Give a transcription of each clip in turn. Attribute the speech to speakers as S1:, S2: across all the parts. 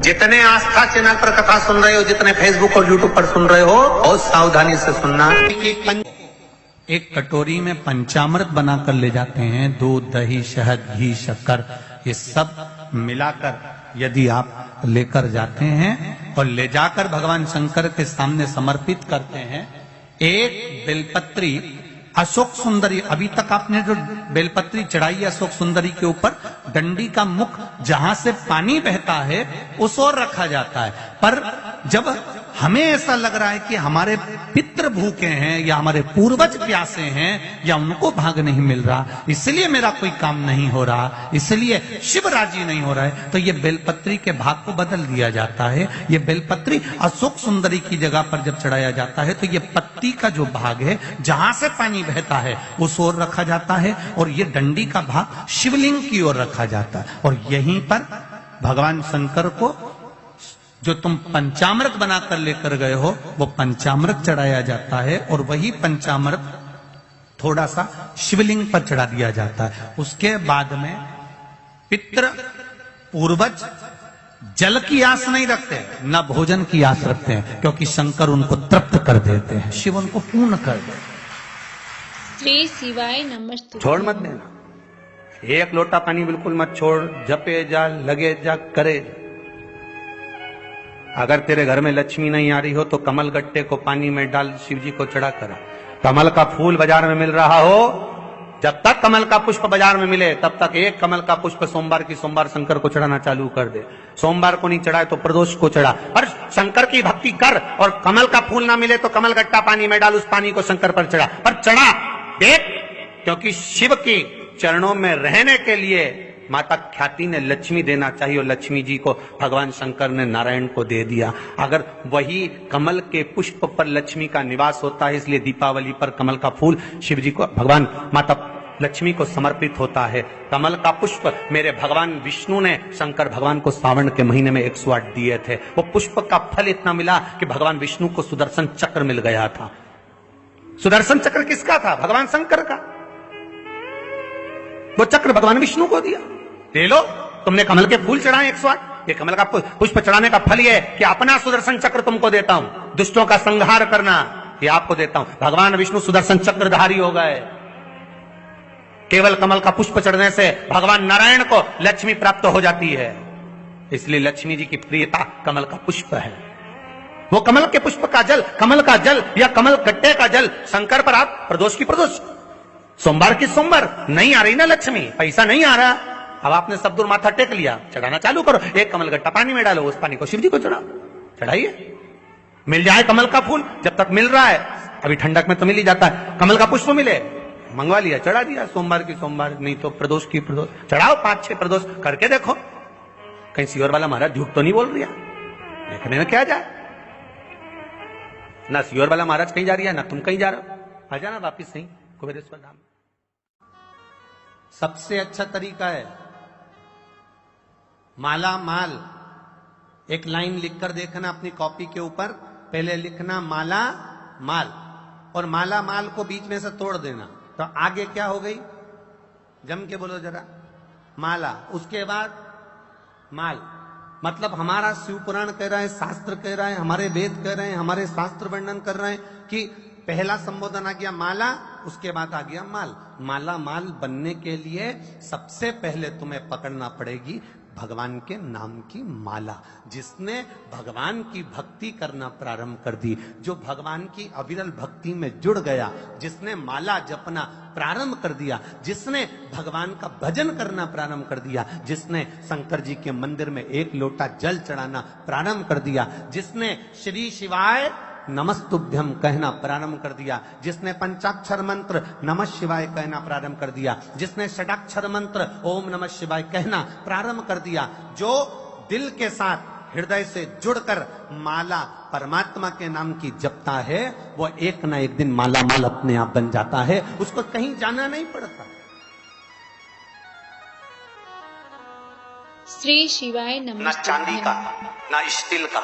S1: जितने आस्था चैनल पर कथा सुन रहे हो, जितने फेसबुक और यूट्यूब पर सुन रहे हो, बहुत सावधानी से सुनना।
S2: एक कटोरी में पंचामृत बनाकर ले जाते हैं, दूध, दही, शहद, घी, शक्कर, ये सब मिलाकर यदि आप लेकर जाते हैं और ले जाकर भगवान शंकर के सामने समर्पित करते हैं, एक बेलपत्री अशोक सुंदरी, अभी तक आपने जो बेलपत्री चढ़ाई है अशोक सुंदरी के ऊपर, डंडी का मुख जहां से पानी बहता है उस ओर रखा जाता है। पर जब हमें ऐसा लग रहा है कि हमारे पितृ भूखे हैं या हमारे पूर्वज प्यासे हैं या उनको भाग नहीं मिल रहा, इसलिए मेरा कोई काम नहीं हो रहा, इसलिए शिव राजी नहीं हो रहा है, तो ये बेलपत्री के भाग को बदल दिया जाता है। ये बेलपत्री अशोक सुंदरी की जगह पर जब चढ़ाया जाता है तो ये पत्ती का जो भाग है जहां से पानी बहता है उस ओर रखा जाता है, और ये डंडी का भाग शिवलिंग की ओर रखा जाता है। और यहीं पर भगवान शंकर को जो तुम पंचामृत बनाकर लेकर गए हो वो पंचामृत चढ़ाया जाता है, और वही पंचामृत थोड़ा सा शिवलिंग पर चढ़ा दिया जाता है। उसके बाद में पितृ पूर्वज जल की आस नहीं रखते, न भोजन की आस रखते हैं, क्योंकि शंकर उनको तृप्त कर देते हैं, शिव उनको पूर्ण कर देते हैं।
S3: श्री शिवाय नमस्तुभ्यं।
S1: छोड़ मत देना, एक लोटा पानी बिल्कुल मत छोड़, जपे जा, लगे जा, करे जा। अगर तेरे घर में लक्ष्मी नहीं आ रही हो तो कमल गट्टे को पानी में डाल शिव जी को चढ़ा करा। कमल का फूल बाजार में मिल रहा हो, जब तक कमल का पुष्प बाजार में मिले तब तक एक कमल का पुष्प सोमवार की सोमवार शंकर को चढ़ाना चालू कर दे। सोमवार को नहीं चढ़ाए तो प्रदोष को चढ़ा, पर शंकर की भक्ति कर। और कमल का फूल ना मिले तो कमल गट्टा पानी में डाल, उस पानी को शंकर पर चढ़ा, पर चढ़ा देख, क्योंकि शिव के चरणों में रहने के लिए माता ख्याति ने लक्ष्मी देना चाहिए, और लक्ष्मी जी को भगवान शंकर ने नारायण को दे दिया। अगर वही कमल के पुष्प पर लक्ष्मी का निवास होता है, इसलिए दीपावली पर कमल का फूल शिव जी को, भगवान माता लक्ष्मी को समर्पित होता है। कमल का पुष्प मेरे भगवान विष्णु ने शंकर भगवान को सावन के महीने में 108 दिए थे। वो पुष्प का फल इतना मिला कि भगवान विष्णु को सुदर्शन चक्र मिल गया था। सुदर्शन चक्र किसका था? भगवान शंकर का। वो चक्र भगवान विष्णु को दिया। ले लो, तुमने कमल के फूल चढ़ाए 108, ये कमल का पुष्प चढ़ाने का फल ये कि अपना सुदर्शन चक्र तुमको देता हूं, दुष्टों का संहार करना ये आपको देता हूं। भगवान विष्णु सुदर्शन चक्रधारी हो गए। केवल कमल का पुष्प चढ़ने से भगवान नारायण को लक्ष्मी प्राप्त हो जाती है, इसलिए लक्ष्मी जी की प्रियता कमल का पुष्प है। वो कमल के पुष्प का जल, कमल का जल या कमल गट्टे का जल शंकर पर आप प्रदोष की प्रदोष, सोमवार की सोमवार, नहीं आ रही ना लक्ष्मी, पैसा नहीं आ रहा, अब आपने सब दूर माथा टेक लिया, चढ़ाना चालू करो। एक कमल गट्टा पानी में डालो, उस पानी को शिव जी को चढ़ाओ, चढ़ाइए। मिल जाए कमल का फूल, जब तक मिल रहा है, अभी ठंडक में तो मिल ही जाता है, कमल का पुष्प मिले, मंगवा लिया, चढ़ा दिया। सोमवार की सोमवार, नहीं तो प्रदोष की प्रदोष चढ़ाओ, 5-6 प्रदोष करके देखो, कहीं सियोर वाला महाराज झूठ तो नहीं बोल रहा, देखने में क्या जाए। ना सियोर वाला महाराज कहीं जा रही है, ना तुम कहीं जा रहे हो, आ जाना वापिस सही कुबेरेश्वर धाम। सबसे अच्छा तरीका है माला माल। एक लाइन लिखकर देखना अपनी कॉपी के ऊपर, पहले लिखना माला माल, और माला माल को बीच में से तोड़ देना, तो आगे क्या हो गई, जम के बोलो जरा, माला, उसके बाद माल। मतलब हमारा शिव पुराण कह रहा है, शास्त्र कह रहा है, हमारे वेद कह रहे हैं, हमारे शास्त्र वर्णन कर रहे हैं कि पहला संबोधन आ गया माला, उसके बाद आ गया माल। माला माल बनने के लिए सबसे पहले तुम्हें पकड़ना पड़ेगी भगवान के नाम की माला। जिसने भगवान की भक्ति करना प्रारंभ कर दी, जो भगवान की अविरल भक्ति में जुड़ गया, जिसने माला जपना प्रारंभ कर दिया, जिसने भगवान का भजन करना प्रारंभ कर दिया, जिसने शंकर जी के मंदिर में 1 लोटा जल चढ़ाना प्रारंभ कर दिया, जिसने श्री शिवाय नमस्तुभ्यम कहना प्रारंभ कर दिया, जिसने पंचाक्षर मंत्र नमः शिवाय कहना प्रारंभ कर दिया, जिसने षडाक्षर मंत्र ओम नमः शिवाय कहना प्रारंभ कर दिया, जो दिल के साथ हृदय से जुड़कर माला परमात्मा के नाम की जपता है, वो एक ना एक दिन माला माल अपने आप बन जाता है, उसको कहीं जाना नहीं पड़ता।
S3: श्री शिवाय नमस्तुभ्यं।
S1: ना चांदी का, ना स्टील का,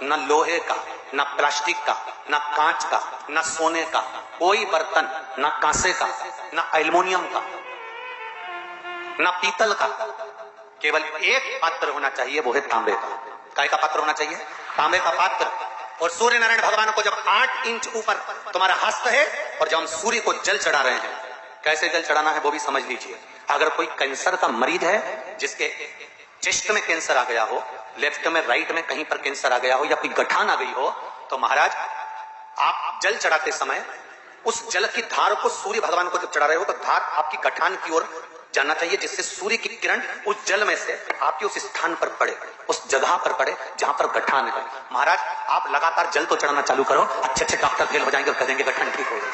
S1: ना लोहे का, ना प्लास्टिक का, ना कांच का, ना सोने का, कोई बर्तन, ना कांसे का, ना एल्युमिनियम का, ना पीतल का, केवल एक पात्र होना चाहिए, वो है तांबे का। काय का पात्र होना चाहिए? तांबे का पात्र। और सूर्य नारायण भगवान को जब 8 इंच ऊपर तुम्हारा हस्त है और जब हम सूर्य को जल चढ़ा रहे हैं, कैसे जल चढ़ाना है वो भी समझ लीजिए। अगर कोई कैंसर का मरीज है, जिसके चेस्ट में कैंसर आ गया हो, लेफ्ट में राइट में कहीं पर कैंसर आ गया हो, या कोई गठान आ गई हो, तो महाराज आप जल चढ़ाते समय उस जल की धार को सूर्य भगवान को जब चढ़ा रहे हो तो धार आपकी गठान की ओर जाना चाहिए, जिससे सूर्य की किरण उस जल में से आपके उस स्थान पर पड़े, उस जगह पर पड़े जहां पर गठान है। महाराज आप लगातार जल तो चढ़ाना चालू करो, अच्छे अच्छे डॉक्टर फेल हो जाएंगे और कह देंगे गठान ठीक हो गई।